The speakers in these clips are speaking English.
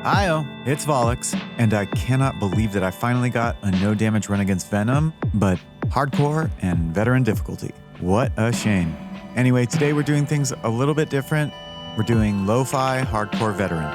Hiyo, it's Volix, and I cannot believe that I finally got a no damage run against Venom, but hardcore and veteran difficulty. What a shame. Anyway, today we're doing things a little bit different. We're doing Lo-Fi Hardcore Veteran.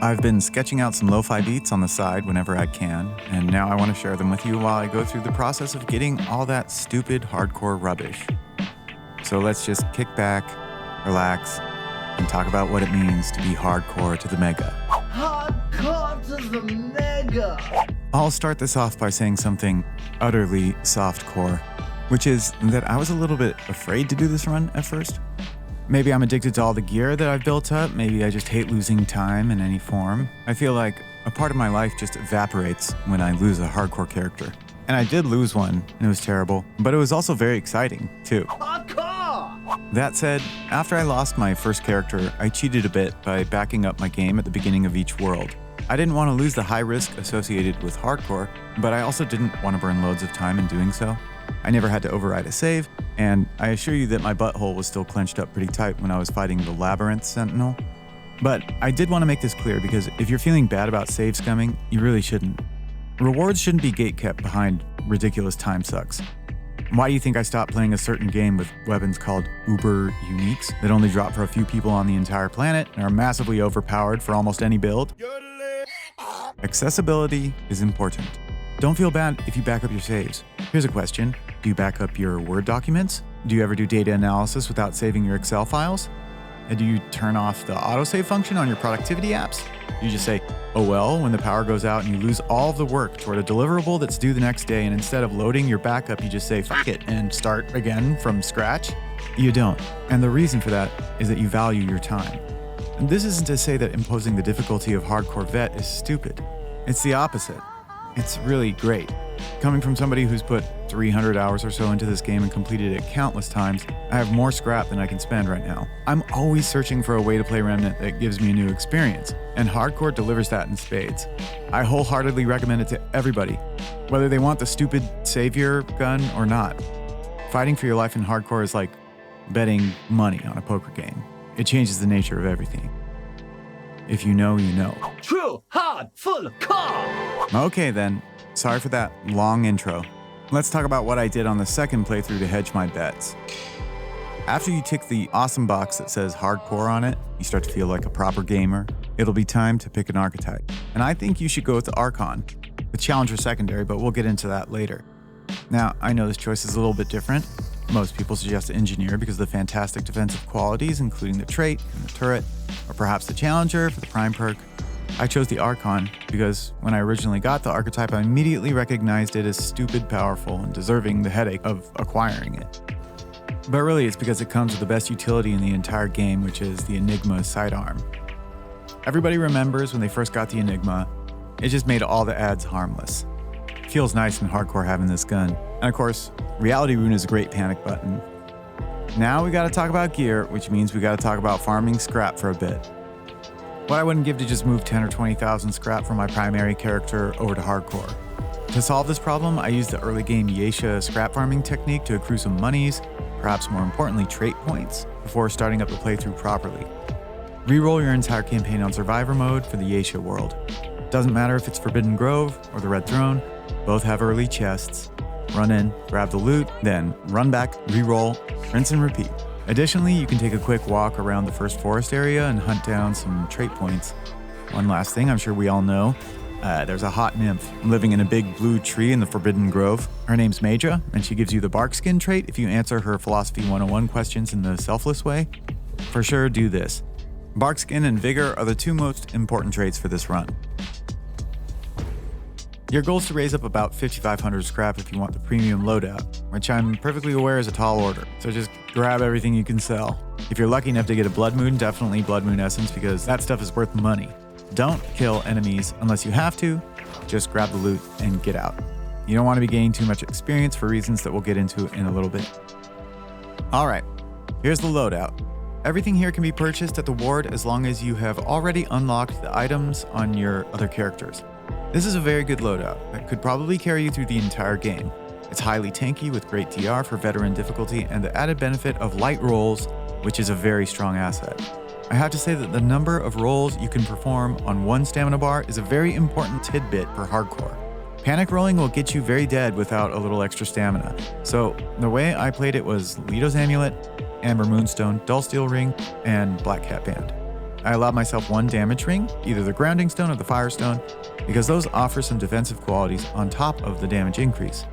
I've been sketching out some lo-fi beats on the side whenever I can, and now I want to share them with you while I go through the process of getting all that stupid hardcore rubbish. So let's just kick back, relax, and talk about what it means to be hardcore to the mega. Hardcore to the mega! I'll start this off by saying something utterly softcore, which is that I was a little bit afraid to do this run at first. Maybe I'm addicted to all the gear that I've built up. Maybe I just hate losing time in any form. I feel like a part of my life just evaporates when I lose a hardcore character. And I did lose one, and it was terrible, but it was also very exciting, too. Hardcore! That said, after I lost my first character, I cheated a bit by backing up my game at the beginning of each world. I didn't want to lose the high risk associated with hardcore, but I also didn't want to burn loads of time in doing so. I never had to override a save, and I assure you that my butthole was still clenched up pretty tight when I was fighting the Labyrinth Sentinel. But I did want to make this clear because if you're feeling bad about save scumming, you really shouldn't. Rewards shouldn't be gatekept behind ridiculous time sucks. Why do you think I stopped playing a certain game with weapons called Uber Uniques that only drop for a few people on the entire planet and are massively overpowered for almost any build? Accessibility is important. Don't feel bad if you back up your saves. Here's a question. Do you back up your Word documents? Do you ever do data analysis without saving your Excel files? And do you turn off the autosave function on your productivity apps? Do you just say, oh well, when the power goes out and you lose all of the work toward a deliverable that's due the next day, and instead of loading your backup, you just say, fuck it, and start again from scratch? You don't. And the reason for that is that you value your time. And this isn't to say that imposing the difficulty of hardcore vet is stupid. It's the opposite. It's really great. Coming from somebody who's put 300 hours or so into this game and completed it countless times, I have more scrap than I can spend right now. I'm always searching for a way to play Remnant that gives me a new experience, and hardcore delivers that in spades. I wholeheartedly recommend it to everybody, whether they want the stupid savior gun or not. Fighting for your life in hardcore is like betting money on a poker game. It changes the nature of everything. If you know, you know. True, hard, full, core! Okay then, sorry for that long intro. Let's talk about what I did on the second playthrough to hedge my bets. After you tick the awesome box that says hardcore on it, you start to feel like a proper gamer. It'll be time to pick an archetype. And I think you should go with the Archon. The Challenger secondary, but we'll get into that later. Now, I know this choice is a little bit different. Most people suggest Engineer because of the fantastic defensive qualities, including the trait and the turret, or perhaps the Challenger for the prime perk. I chose the Archon because when I originally got the archetype, I immediately recognized it as stupid powerful and deserving the headache of acquiring it. But really, it's because it comes with the best utility in the entire game, which is the Enigma sidearm. Everybody remembers when they first got the Enigma, it just made all the ads harmless. It feels nice and hardcore having this gun. And of course, Reality Rune is a great panic button. Now we gotta talk about gear, which means we gotta talk about farming scrap for a bit. What I wouldn't give to just move 10 or 20,000 scrap from my primary character over to hardcore. To solve this problem, I used the early game Yeisha scrap farming technique to accrue some monies, perhaps more importantly trait points, before starting up the playthrough properly. Reroll your entire campaign on Survivor mode for the Yeisha world. Doesn't matter if it's Forbidden Grove or the Red Throne, both have early chests. Run in, grab the loot, then run back, reroll, rinse and repeat. Additionally, you can take a quick walk around the first forest area and hunt down some trait points. One last thing I'm sure we all know, there's a hot nymph living in a big blue tree in the Forbidden Grove. Her name's Maja, and she gives you the bark skin trait if you answer her Philosophy 101 questions in the selfless way. For sure, do this. Bark skin and vigor are the two most important traits for this run. Your goal is to raise up about 5,500 scrap if you want the premium loadout, which I'm perfectly aware is a tall order, so just grab everything you can sell. If you're lucky enough to get a Blood Moon, definitely Blood Moon Essence because that stuff is worth money. Don't kill enemies unless you have to, just grab the loot and get out. You don't want to be gaining too much experience for reasons that we'll get into in a little bit. Alright, here's the loadout. Everything here can be purchased at the ward as long as you have already unlocked the items on your other characters. This is a very good loadout that could probably carry you through the entire game. It's highly tanky with great DR for veteran difficulty and the added benefit of light rolls which is a very strong asset. I have to say that the number of rolls you can perform on one stamina bar is a very important tidbit for hardcore. Panic rolling will get you very dead without a little extra stamina. So the way I played it was Leto's Amulet, Amber Moonstone, Dull Steel Ring, and Black Cat Band. I allowed myself one damage ring, either the Grounding Stone or the Fire Stone, because those offer some defensive qualities on top of the damage increase.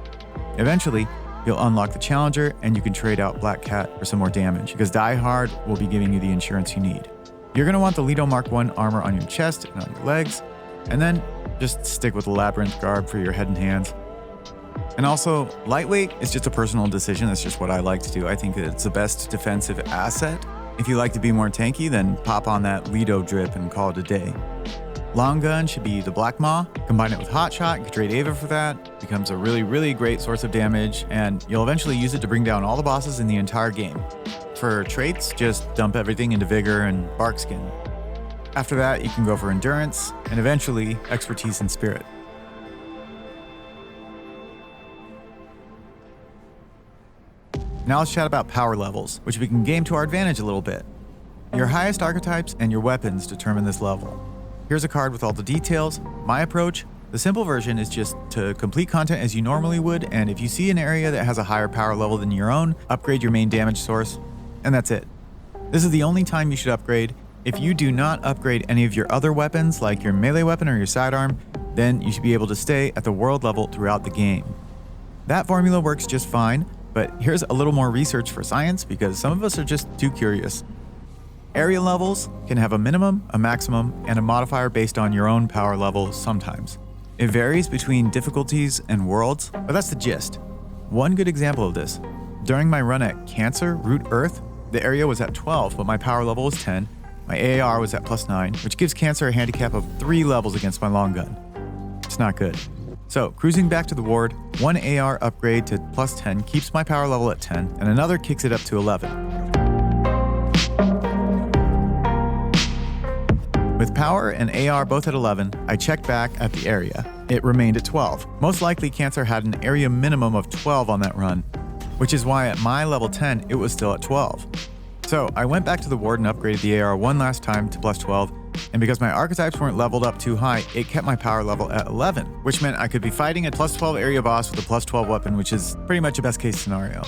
Eventually, you'll unlock the Challenger and you can trade out Black Cat for some more damage, because Die Hard will be giving you the insurance you need. You're going to want the Leto Mark I armor on your chest and on your legs, and then just stick with the Labyrinth garb for your head and hands. And also, lightweight is just a personal decision. That's just what I like to do. I think that it's the best defensive asset. If you like to be more tanky, then pop on that Leto drip and call it a day. Long gun should be the Black Maw. Combine it with Hot Shot, you can trade Ava for that. Becomes a really, really great source of damage, and you'll eventually use it to bring down all the bosses in the entire game. For traits, just dump everything into Vigor and Barkskin. After that, you can go for Endurance, and eventually, Expertise and Spirit. Now let's chat about power levels, which we can game to our advantage a little bit. Your highest archetypes and your weapons determine this level. Here's a card with all the details. My approach, the simple version is just to complete content as you normally would, and if you see an area that has a higher power level than your own, upgrade your main damage source, and that's it. This is the only time you should upgrade. If you do not upgrade any of your other weapons, like your melee weapon or your sidearm, then you should be able to stay at the world level throughout the game. That formula works just fine, but here's a little more research for science because some of us are just too curious. Area levels can have a minimum, a maximum, and a modifier based on your own power level sometimes. It varies between difficulties and worlds, but that's the gist. One good example of this, during my run at Cancer, Root Earth, the area was at 12, but my power level was 10. My AAR was at +9, which gives Cancer a handicap of 3 levels against my long gun. It's not good. So, cruising back to the ward, one AR upgrade to +10 keeps my power level at 10, and another kicks it up to 11. With power and AR both at 11, I checked back at the area. It remained at 12. Most likely, Cancer had an area minimum of 12 on that run, which is why at my level 10, it was still at 12. So, I went back to the ward and upgraded the AR one last time to +12, and because my archetypes weren't leveled up too high, it kept my power level at 11, which meant I could be fighting a +12 area boss with a +12 weapon, which is pretty much a best case scenario.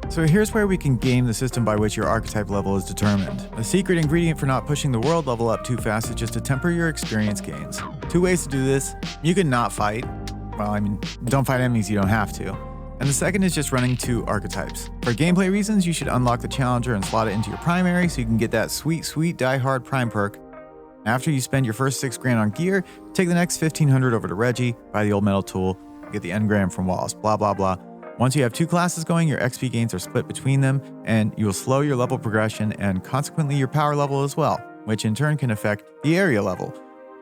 So here's where we can game the system by which your archetype level is determined. The secret ingredient for not pushing the world level up too fast is just to temper your experience gains. 2 ways to do this. You can not fight. Well, don't fight enemies you don't have to. And the second is just running 2 archetypes. For gameplay reasons, you should unlock the Challenger and slot it into your primary so you can get that sweet, sweet Die Hard Prime perk. After you spend your first $6 grand on gear, take the next $1,500 over to Reggie, buy the old metal tool, get the engram from Wallace, blah, blah, blah. Once you have 2 classes going, your XP gains are split between them, and you will slow your level progression and consequently your power level as well, which in turn can affect the area level.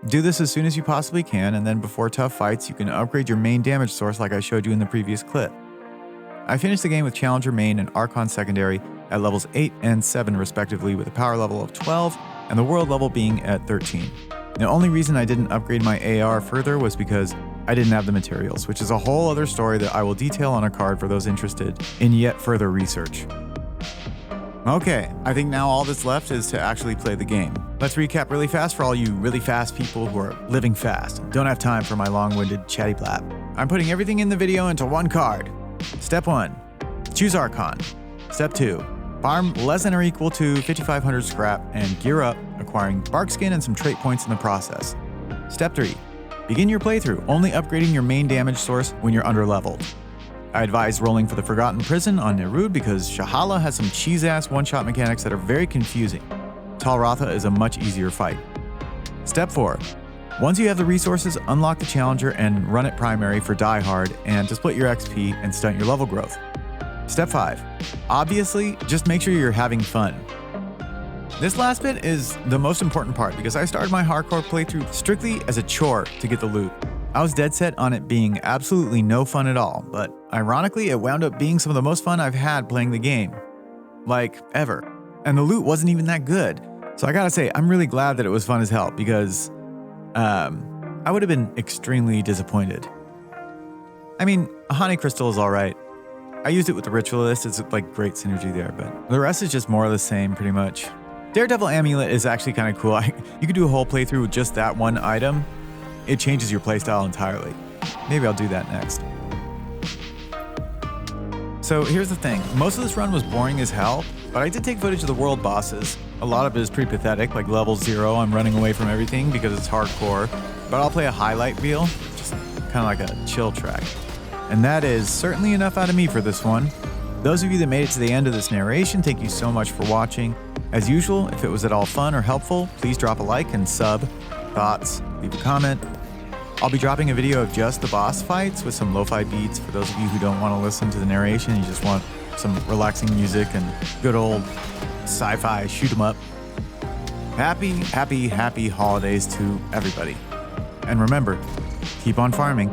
Do this as soon as you possibly can, and then before tough fights, you can upgrade your main damage source like I showed you in the previous clip. I finished the game with Challenger main and Archon secondary at levels 8 and 7 respectively with a power level of 12 and the world level being at 13. The only reason I didn't upgrade my AR further was because I didn't have the materials, which is a whole other story that I will detail on a card for those interested in yet further research. Okay, I think now all that's left is to actually play the game. Let's recap really fast for all you really fast people who are living fast and don't have time for my long-winded chatty blab. I'm putting everything in the video into one card. Step 1, choose Archon. Step 2, farm less than or equal to 5,500 scrap and gear up, acquiring Barkskin and some trait points in the process. Step 3, begin your playthrough, only upgrading your main damage source when you're under-leveled. I advise rolling for the Forgotten Prison on Nerud because Shahala has some cheese-ass one-shot mechanics that are very confusing. Talratha is a much easier fight. Step 4, once you have the resources, unlock the Challenger and run it primary for Die Hard and to split your XP and stunt your level growth. Step 5, obviously, just make sure you're having fun. This last bit is the most important part because I started my hardcore playthrough strictly as a chore to get the loot. I was dead set on it being absolutely no fun at all, but ironically, it wound up being some of the most fun I've had playing the game. Like, ever. And the loot wasn't even that good. So I gotta say, I'm really glad that it was fun as hell because I would have been extremely disappointed. I mean, a honey crystal is alright. I used it with the Ritualist. It's like great synergy there, but the rest is just more of the same pretty much. Daredevil Amulet is actually kind of cool. You could do a whole playthrough with just that one item. It changes your playstyle entirely. Maybe I'll do that next. So here's the thing. Most of this run was boring as hell, but I did take footage of the world bosses. A lot of it is pretty pathetic, like level 0, I'm running away from everything because it's hardcore. But I'll play a highlight reel, just kind of like a chill track. And that is certainly enough out of me for this one. Those of you that made it to the end of this narration, thank you so much for watching. As usual, if it was at all fun or helpful, please drop a like and sub. Thoughts, leave a comment. I'll be dropping a video of just the boss fights with some lo-fi beats for those of you who don't want to listen to the narration. You just want some relaxing music and good old sci-fi shoot 'em up. Happy holidays to everybody. And remember, keep on farming.